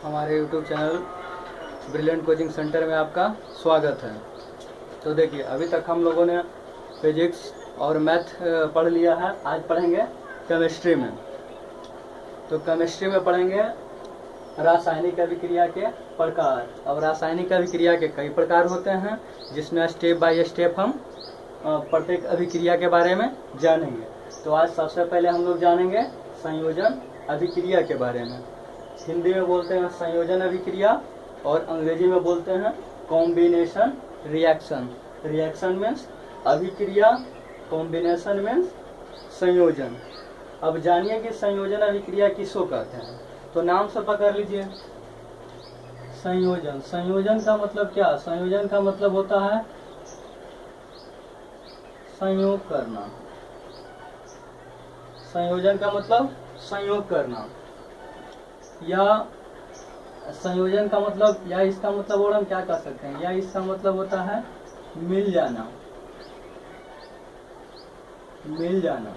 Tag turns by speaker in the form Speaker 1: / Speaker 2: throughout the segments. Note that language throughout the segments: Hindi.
Speaker 1: हमारे YouTube channel brilliant coaching centre में आपका स्वागत है। तो देखिए, अभी तक हम लोगों ने फिजिक्स और मैथ पढ़ लिया है। आज पढ़ेंगे केमिस्ट्री में। तो केमिस्ट्री में पढ़ेंगे रासायनिक अभिक्रिया के प्रकार। अब रासायनिक अभिक्रिया के कई प्रकार होते हैं, जिसमें स्टेप बाय स्टेप हम प्रत्येक अभिक्रिया के बारे में जानेंगे। तो आज सबसे पहले हम लोग जानेंगे संयोजन अभिक्रिया के बारे में। हिंदी में बोलते हैं संयोजन अभिक्रिया और अंग्रेजी में बोलते हैं कॉम्बिनेशन रिएक्शन। रिएक्शन मीन्स अभिक्रिया, कॉम्बिनेशन मीन्स संयोजन। अब जानिए कि संयोजन अभिक्रिया किसको कहते हैं। तो नाम से पकड़ लीजिए, संयोजन। संयोजन का मतलब क्या? संयोजन का मतलब होता है संयोग करना। संयोजन का मतलब संयोग करना, या संयोजन का मतलब, या इसका मतलब और हम क्या कह सकते हैं, या इसका मतलब होता है मिल जाना। मिल जाना,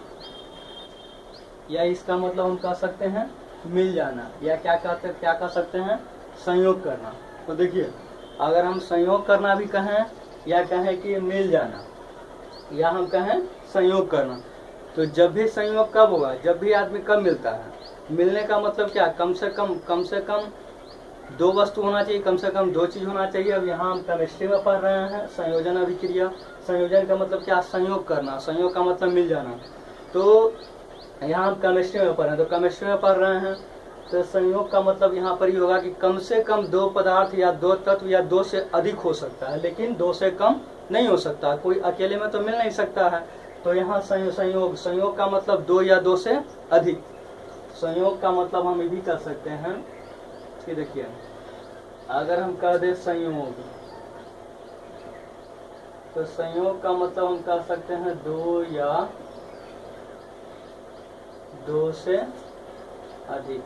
Speaker 1: या इसका मतलब हम कह सकते हैं मिल जाना, या क्या कह सकते हैं संयोग करना। तो देखिए, अगर हम संयोग करना भी कहें या कहें कि मिल जाना, या हम कहें संयोग करना, तो जब भी संयोग कब होगा? जब भी आदमी कब मिलता है। मिलने का मतलब क्या? कम से कम दो वस्तु होना चाहिए, कम से कम दो चीज होना चाहिए। अब यहाँ हम केमिस्ट्री में पढ़ रहे हैं संयोजन अभिक्रिया। संयोजन का मतलब क्या? संयोग करना। संयोग का मतलब मिल जाना। तो यहाँ हम केमिस्ट्री में पढ़ रहे हैं, तो केमिस्ट्री में पढ़ रहे हैं, तो संयोग का मतलब यहाँ पर ही होगा कि कम से कम दो पदार्थ या दो तत्व या दो से अधिक हो सकता है, लेकिन दो से कम नहीं हो सकता। कोई अकेले में तो मिल नहीं सकता है। तो यहाँ संयोग का मतलब दो या दो से अधिक। संयोग का मतलब हम ये भी कर सकते हैं कि देखिए, अगर हम कह दे संयोग, तो संयोग का मतलब हम कह सकते हैं दो या दो से अधिक।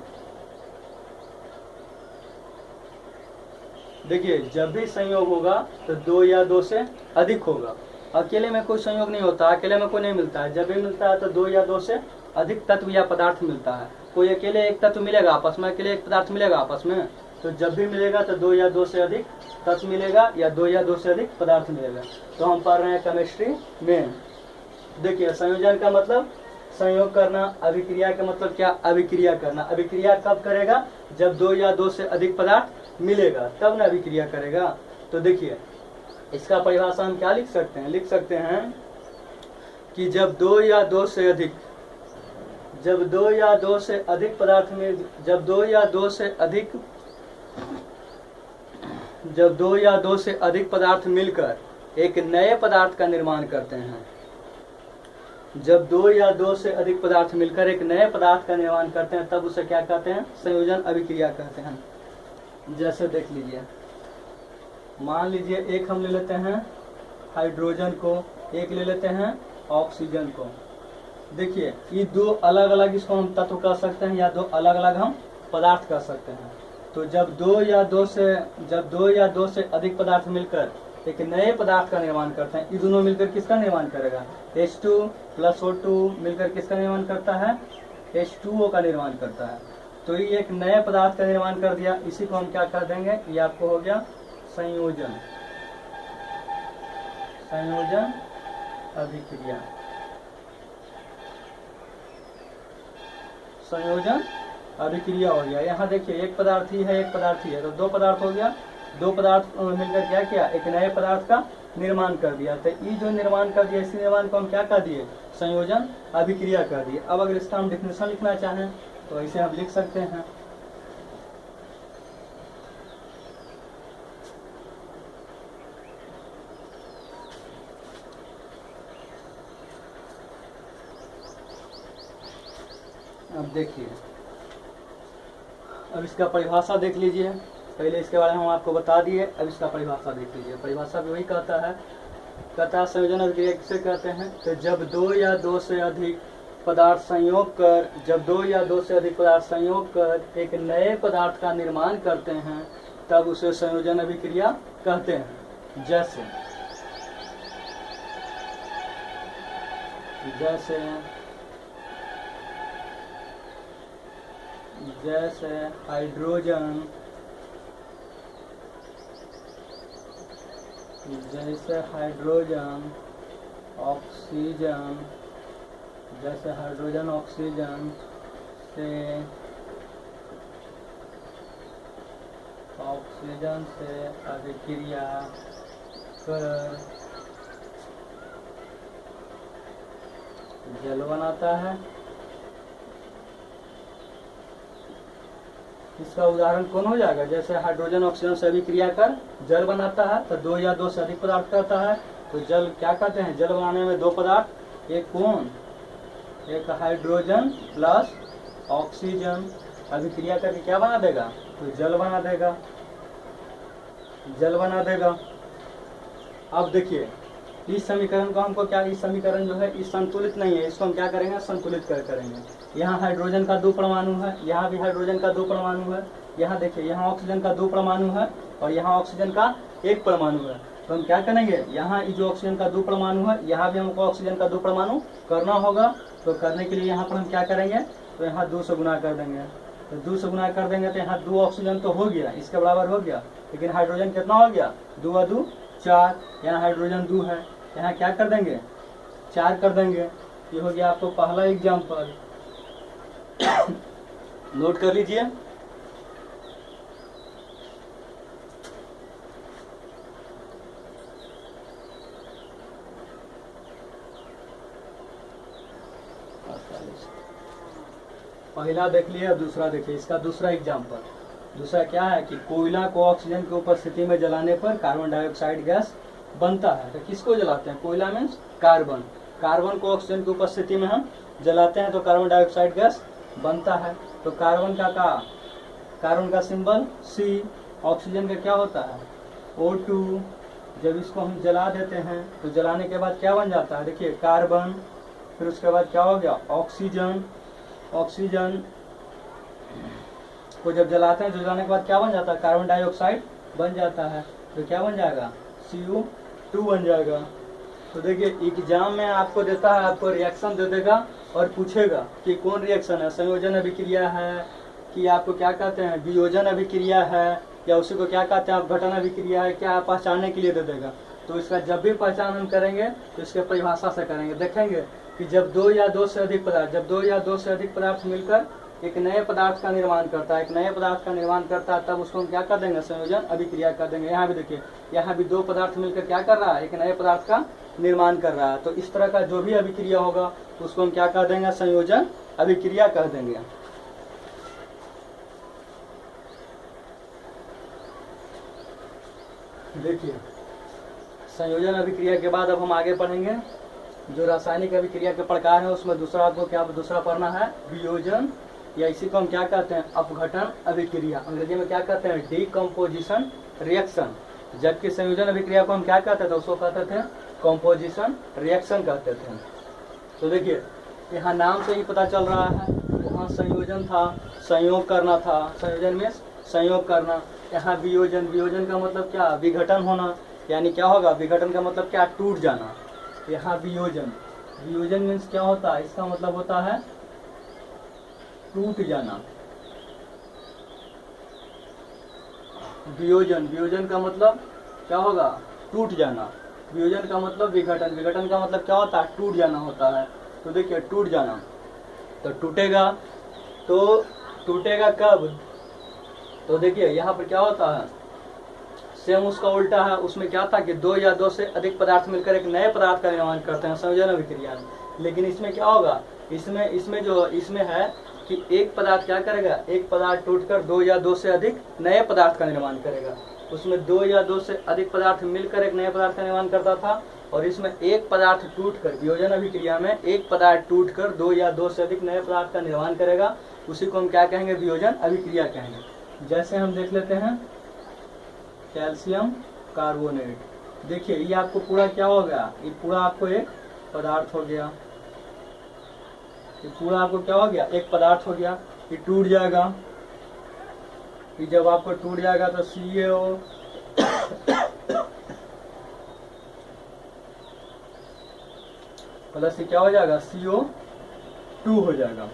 Speaker 1: देखिए, जब भी संयोग होगा तो दो या दो से अधिक होगा। अकेले में कोई संयोग नहीं होता, अकेले में कोई नहीं मिलता है। जब भी मिलता है तो दो या दो से अधिक तत्व या पदार्थ मिलता है। कोई अकेले एक तत्व मिलेगा आपस में, अकेले एक पदार्थ मिलेगा आपस में, तो जब भी मिलेगा तो दो या दो से अधिक तत्व मिलेगा या दो या दो से अधिक पदार्थ मिलेगा। तो हम पढ़ रहे हैं केमिस्ट्री में। देखिए, संयोजन का मतलब संयोग करना। अभिक्रिया का मतलब क्या? अभिक्रिया करना। अभिक्रिया कब करेगा? जब दो या दो से अधिक पदार्थ मिलेगा, तब ना अभिक्रिया करेगा। तो देखिए, इसका परिभाषा हम क्या लिख सकते हैं? लिख सकते हैं कि जब दो या दो से अधिक पदार्थ में, जब दो या दो से अधिक पदार्थ मिलकर एक नए पदार्थ का निर्माण करते हैं। जब दो या दो से अधिक पदार्थ मिलकर एक नए पदार्थ का निर्माण करते हैं, तब उसे क्या कहते हैं? संयोजन अभिक्रिया कहते हैं। जैसे देख लीजिए, मान लीजिए एक हम ले लेते हैं हाइड्रोजन को, एक ले लेते हैं ऑक्सीजन को। देखिए, ये दो अलग अलग इसको हम तत्व कह सकते हैं, या दो अलग अलग हम पदार्थ कह सकते हैं। तो जब दो या दो से अधिक पदार्थ मिलकर एक नए पदार्थ का निर्माण करते हैं, ये दोनों मिलकर किसका निर्माण करेगा? H2 + O2 मिलकर किसका निर्माण करता है? H2O का निर्माण करता है। तो ये एक नए पदार्थ का निर्माण कर दिया। इसी को हम क्या कर देंगे? ये आपको हो गया संयोजन। संयोजन अभिक्रिया। संयोजन अभिक्रिया हो गया। यहाँ देखिए, एक पदार्थ ही है, एक पदार्थ ही है, तो दो पदार्थ हो गया। दो पदार्थ मिलकर क्या किया? एक नए पदार्थ का निर्माण कर दिया। तो ये जो निर्माण कर दिया, इसी निर्माण को हम क्या कर दिए? संयोजन अभिक्रिया कर दिए। अब अगर इसका हम डेफिनेशन लिखना चाहें तो इसे हम लिख सकते हैं। अब देखिए, अब इसका परिभाषा देख लीजिए। पहले इसके बारे में हम आपको बता दिए, अब इसका परिभाषा देख लीजिए। परिभाषा भी वही कहता है संयोजन अभिक्रिया किसे कहते हैं? तो जब दो या दो से अधिक पदार्थ संयोग कर एक नए पदार्थ का निर्माण करते हैं, तब उसे संयोजन अभिक्रिया कहते हैं। जैसे जैसे हाइड्रोजन जैसे हाइड्रोजन ऑक्सीजन, जैसे हाइड्रोजन ऑक्सीजन से अभिक्रिया कर जल बनाता है। इसका उदाहरण कौन हो जाएगा? जैसे हाइड्रोजन ऑक्सीजन से अभिक्रिया कर जल बनाता है, तो दो या दो से अधिक पदार्थ करता है, तो जल क्या कहते हैं? जल बनाने में दो पदार्थ, एक कौन? एक हाइड्रोजन प्लस ऑक्सीजन अभिक्रिया करके क्या बना देगा? तो जल बना देगा, जल बना देगा। अब देखिए इस समीकरण को हमको क्या, इस समीकरण जो है इस संतुलित नहीं है, इसको हम क्या करेंगे? संतुलित करेंगे। यहाँ हाइड्रोजन का 2 परमाणु है, यहाँ भी हाइड्रोजन का 2 परमाणु है, यहाँ देखिए यहाँ ऑक्सीजन का 2 परमाणु है और यहाँ ऑक्सीजन का 1 परमाणु है। तो हम क्या करेंगे? यहाँ जो ऑक्सीजन का 2 परमाणु है, यहाँ भी हमको ऑक्सीजन का 2 परमाणु करना होगा। तो करने के लिए यहाँ पर हम क्या करेंगे? तो यहाँ 2 से गुना कर देंगे। तो 2 से गुना कर देंगे तो यहाँ 2 ऑक्सीजन तो हो गया, इसके बराबर हो गया, लेकिन हाइड्रोजन कितना हो गया? 2 और 2 4। यहाँ हाइड्रोजन 2 है, यहाँ क्या कर देंगे? 4 कर देंगे। ये हो गया आपको पहला एग्जाम्पल। नोट कर लीजिए। पहला देख लिया, दूसरा देखिए, इसका दूसरा एग्जाम्पल। दूसरा क्या है कि कोयला को ऑक्सीजन की उपस्थिति में जलाने पर कार्बन डाइऑक्साइड गैस बनता है। तो किसको जलाते हैं? कोयला मीन्स कार्बन। कार्बन को ऑक्सीजन की उपस्थिति में हम जलाते हैं तो कार्बन डाइऑक्साइड गैस बनता है। तो कार्बन का सिंबल C। ऑक्सीजन का क्या होता है? O2। जब इसको हम जला देते हैं तो जलाने के बाद क्या बन जाता है? देखिए कार्बन, फिर उसके बाद क्या हो गया? ऑक्सीजन। ऑक्सीजन को जब जलाते हैं तो जलाने के बाद क्या बन जाता है? कार्बन डाइऑक्साइड बन जाता है। तो क्या बन जाएगा? CO2 बन जाएगा। तो देखिए एग्जाम में आपको देता है, आपको रिएक्शन दे देगा और पूछेगा कि कौन रिएक्शन है, संयोजन अभिक्रिया है कि आपको क्या कहते हैं वियोजन अभिक्रिया है, या उसी को क्या कहते हैं अपघटन अभिक्रिया है, क्या पहचानने के लिए दे देगा। तो इसका जब भी पहचान हम करेंगे तो इसके परिभाषा से करेंगे। देखेंगे कि जब 2 या 2 से अधिक पदार्थ मिलकर एक नए पदार्थ का निर्माण करता है, तब उसको हम क्या कर देंगे? संयोजन अभिक्रिया कर देंगे। यहाँ भी देखिए, यहाँ भी 2 पदार्थ मिलकर क्या कर रहा है? एक नए पदार्थ का निर्माण कर रहा है। तो इस तरह का जो भी अभिक्रिया होगा उसको हम क्या कर देंगे? संयोजन अभिक्रिया कह देंगे। देखिए संयोजन अभिक्रिया के बाद अब हम आगे पढ़ेंगे जो रासायनिक अभिक्रिया के प्रकार है, उसमें दूसरा आपको क्या दूसरा पढ़ना है? वियोजन, या इसी को हम क्या कहते हैं? अपघटन अभिक्रिया। अंग्रेजी में क्या कहते हैं? Decomposition reaction. जबकि संयोजन अभिक्रिया को हम क्या कहते थे? उसको कहते थे कंपोजिशन रिएक्शन कहते थे। तो देखिए यहाँ नाम से ही पता चल रहा है, वहाँ संयोजन था, संयोग करना था, संयोजन में संयोग करना। यहाँ वियोजन, वियोजन का मतलब क्या? विघटन होना, यानी क्या होगा? विघटन का मतलब क्या? टूट जाना। यहाँ वियोजन, वियोजन मीन्स क्या होता है? इसका मतलब होता है टूट जाना। वियोजन, वियोजन का मतलब क्या होगा? टूट जाना। वियोजन का मतलब विघटन, विघटन का मतलब क्या होता है? टूट जाना होता है। तो देखिए टूट जाना, तो टूटेगा कब? तो देखिए यहाँ पर क्या होता है? सेम उसका उल्टा है। उसमें क्या था कि 2 या 2 से अधिक पदार्थ मिलकर एक नए पदार्थ का निर्माण करते हैं संयोजन अभिक्रिया में। लेकिन इसमें क्या होगा? इसमें है कि एक पदार्थ क्या करेगा? एक पदार्थ टूटकर 2 या 2 से अधिक नए पदार्थ का निर्माण करेगा। उसमें 2 या 2 से अधिक पदार्थ मिलकर एक नए पदार्थ का निर्माण करता था, और इसमें एक पदार्थ टूटकर, वियोजन अभिक्रिया में एक पदार्थ टूटकर 2 या 2 से अधिक नए पदार्थ का निर्माण करेगा। उसी को हम क्या कहेंगे? वियोजन अभिक्रिया कहेंगे। जैसे हम देख लेते हैं कैल्शियम कार्बोनेट। देखिए ये आपको पूरा क्या हो गया? ये पूरा आपको एक पदार्थ हो गया। ये पूरा आपको क्या हो गया? एक पदार्थ हो गया। ये टूट जाएगा। ये जब आपको टूट जाएगा तो CaO प्लस क्या हो जाएगा? CO2 हो जाएगा।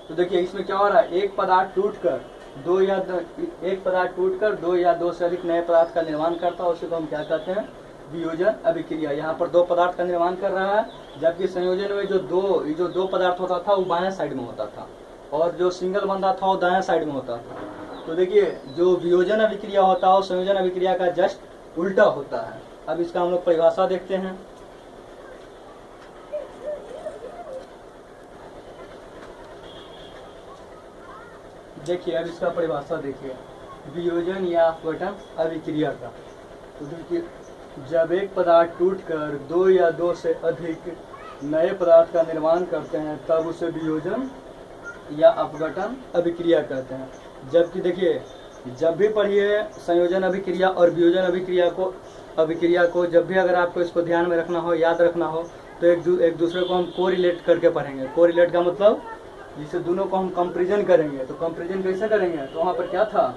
Speaker 1: तो देखिए इसमें क्या हो रहा है? एक पदार्थ टूटकर एक पदार्थ टूटकर दो या दो से अधिक नए पदार्थ का निर्माण करता है, उसी को हम क्या कहते हैं, वियोजन अभिक्रिया। यहाँ पर दो पदार्थ का निर्माण कर रहा है, जबकि संयोजन में जो दो पदार्थ होता था वो बाएं साइड में होता था और जो सिंगल बनता था वो दाएं साइड में होता था। तो देखिए जो वियोजन अभिक्रिया होता है वो संयोजन अभिक्रिया का जस्ट उल्टा होता है। अब इसका हम लोग परिभाषा देखते हैं। देखिए अब इसका परिभाषा देखिए, वियोजन या अपघटन अभिक्रिया का। तो देखिए जब एक पदार्थ टूटकर दो या दो से अधिक नए पदार्थ का निर्माण करते हैं तब उसे वियोजन या अपघटन अभिक्रिया कहते हैं। जबकि देखिए जब भी पढ़िए संयोजन अभिक्रिया और वियोजन अभिक्रिया को जब भी अगर आपको इसको ध्यान में रखना हो, याद रखना हो, तो एक दूसरे को हम कोरिलेट करके पढ़ेंगे। कोरिलेट का मतलब जिसे दोनों को हम कंपैरिजन करेंगे। तो कंपैरिजन कैसे करेंगे, तो वहाँ पर क्या था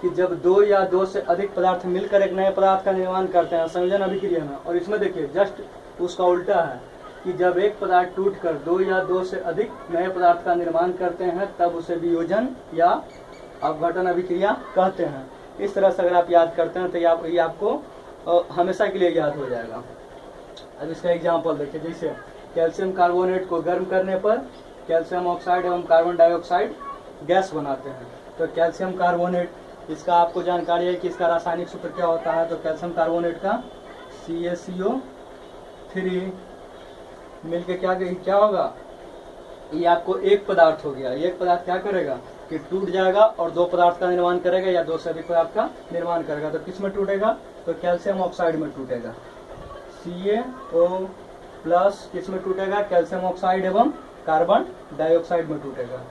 Speaker 1: कि जब दो या दो से अधिक पदार्थ मिलकर एक नए पदार्थ का निर्माण करते हैं संयोजन अभिक्रिया में, और इसमें देखिए जस्ट उसका उल्टा है कि जब एक पदार्थ टूटकर दो या दो से अधिक नए पदार्थ का निर्माण करते हैं तब उसे वियोजन या अपघटन अभिक्रिया कहते हैं। इस तरह से अगर आप याद करते हैं तो ये आपको हमेशा के लिए याद हो जाएगा। अब इसका एग्जाम्पल देखिए, जैसे कैल्शियम कार्बोनेट को गर्म करने पर कैल्शियम ऑक्साइड एवं कार्बन डाइऑक्साइड गैस बनाते हैं। तो कैल्शियम कार्बोनेट, इसका आपको जानकारी है कि इसका रासायनिक सूत्र क्या होता है। तो कैल्शियम कार्बोनेट का CaCO3 मिलके क्या होगा, ये आपको एक पदार्थ हो गया। एक पदार्थ क्या करेगा कि टूट जाएगा और दो पदार्थ का निर्माण करेगा या दो से अधिक पदार्थ का निर्माण करेगा। तो किस में टूटेगा, तो कैल्शियम ऑक्साइड में टूटेगा। CaO+ किस में टूटेगा, कैल्शियम ऑक्साइड एवं कार्बन डाइऑक्साइड में टूटेगा।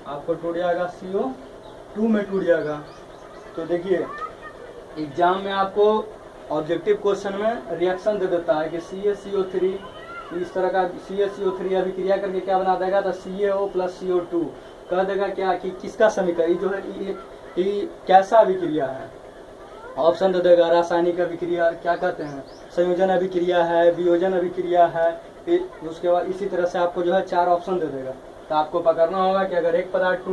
Speaker 1: आपको टूट जाएगा CO2 में टूट जाएगा। तो देखिए एग्जाम में आपको ऑब्जेक्टिव क्वेश्चन में रिएक्शन दे देता है कि CaCO3 इस तरह का CaCO3 अभिक्रिया करके क्या बना देगा, तो CaO+ CO2 कह देगा क्या कि किसका समीकरण जो है ये कैसा अभिक्रिया है। ऑप्शन दे देगा, रासायनिक अभिक्रिया क्या कहते हैं, संयोजन अभिक्रिया है, वियोजन अभिक्रिया है। उसके बाद इसी तरह से आपको जो है 4 ऑप्शन दे देगा। तो आपको पकड़ना होगा कि अगर एक पदार्थ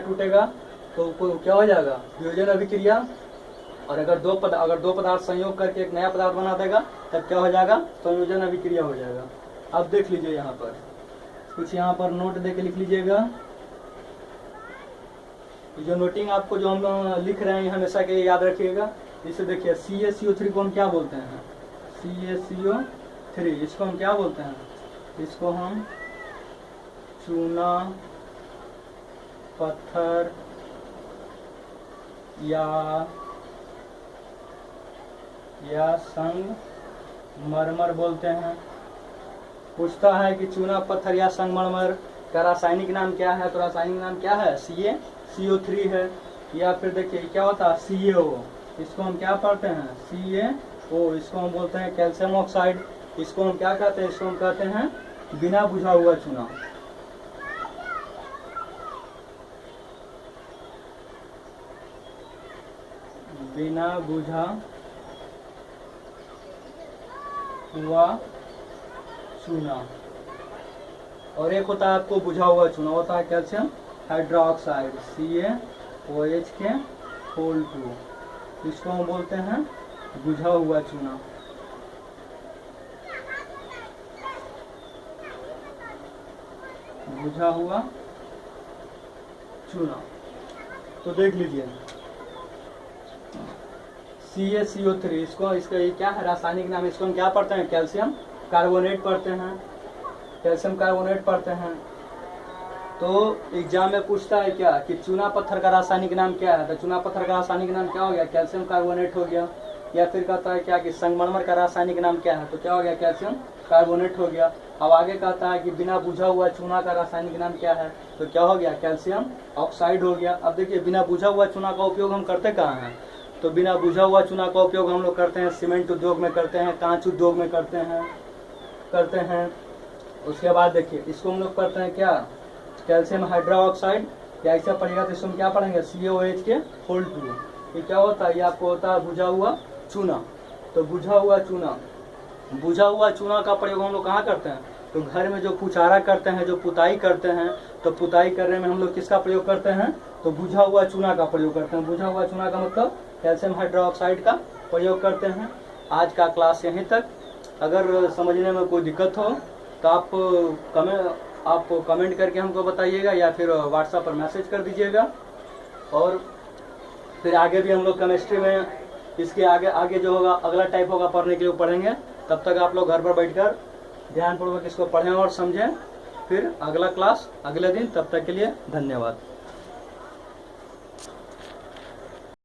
Speaker 1: टूटेगा तो क्या हो जाएगा, वियोजन अभिक्रिया। और अगर दो पदार्थ संयोग करके एक नया पदार्थ बना देगा तब क्या हो जाएगा, संयोजन अभिक्रिया हो जाएगा। अब देख लीजिए यहाँ पर कुछ यहाँ पर नोट दे के लिख लीजिएगा। जो नोटिंग आपको जो हम लिख रहे हैं हमेशा के लिए याद रखिएगा। इसे देखिए CaCO3 को हम क्या बोलते हैं, CaCO3 इसको हम क्या बोलते हैं, इसको हम चूना पत्थर या संगमरमर बोलते हैं। पूछता है कि चूना पत्थर या संगमरमर का रासायनिक नाम क्या है, तो रासायनिक नाम क्या है, CaCO3 है। या फिर देखिए क्या होता है CaO, इसको हम क्या पढ़ते हैं CaO, इसको हम बोलते हैं कैल्शियम ऑक्साइड। इसको हम क्या कहते हैं, इसको हम कहते हैं बिना बुझा हुआ चूना। बिना बुझा हुआ चूना। और एक होता है आपको बुझा हुआ चूना, होता है कैल्शियम हाइड्रोक्साइड CaOH2। इसको हम बोलते हैं बुझा हुआ चूना। बुझा हुआ चूना। तो देख लीजिए CaCO3 इसका ये क्या है, रासायनिक नाम। इसको हम क्या पढ़ते हैं, कैल्शियम कार्बोनेट पढ़ते हैं। कैल्शियम कार्बोनेट पढ़ते हैं। तो एग्जाम में पूछता है क्या कि चूना पत्थर का रासायनिक नाम क्या है, तो चूना पत्थर का रासायनिक नाम क्या हो गया, कैल्शियम कार्बोनेट हो गया। या फिर कहता है क्या कि संगमरमर का रासायनिक नाम क्या है, तो क्या हो गया, कैल्शियम कार्बोनेट हो गया। अब आगे कहता है कि बिना बुझा हुआ चूना का रासायनिक नाम क्या है, तो क्या हो गया, कैल्शियम ऑक्साइड हो गया। अब देखिए बिना बुझा हुआ चूना का उपयोग हम करते कहाँ हैं, तो बिना बुझा हुआ चूना का उपयोग हम लोग करते हैं सीमेंट उद्योग में करते हैं, कांच उद्योग में करते हैं। उसके बाद देखिए इसको हम लोग करते हैं क्या, कैल्शियम हाइड्रोक्साइड। या ऐसा पढ़ेगा तो इसको हम क्या पढ़ेंगे, CaOH2। ये क्या होता है, ये आपको होता है बुझा हुआ चूना। तो बुझा हुआ चूना का प्रयोग हम लोग कहाँ करते हैं, तो घर में जो पुचारा करते हैं, जो पुताई करते हैं, तो पुताई करने में हम लोग किसका प्रयोग करते हैं? तो बुझा हुआ चूना का प्रयोग करते हैं। बुझा हुआ चूना का मतलब कैल्शियम हाइड्रोक्साइड का प्रयोग करते हैं। आज का क्लास यहीं तक। अगर समझने में कोई दिक्कत हो तो आप कमेंट करके हमको बताइएगा या फिर व्हाट्सएप पर मैसेज कर दीजिएगा। और फिर आगे भी हम लोग केमिस्ट्री में इसके आगे जो होगा अगला टाइप होगा पढ़ने के लिए पढ़ेंगे। तब तक आप लोग घर पर बैठकर ध्यानपूर्वक इसको पढ़ें और समझें। फिर अगला क्लास अगले दिन, तब तक के लिए धन्यवाद।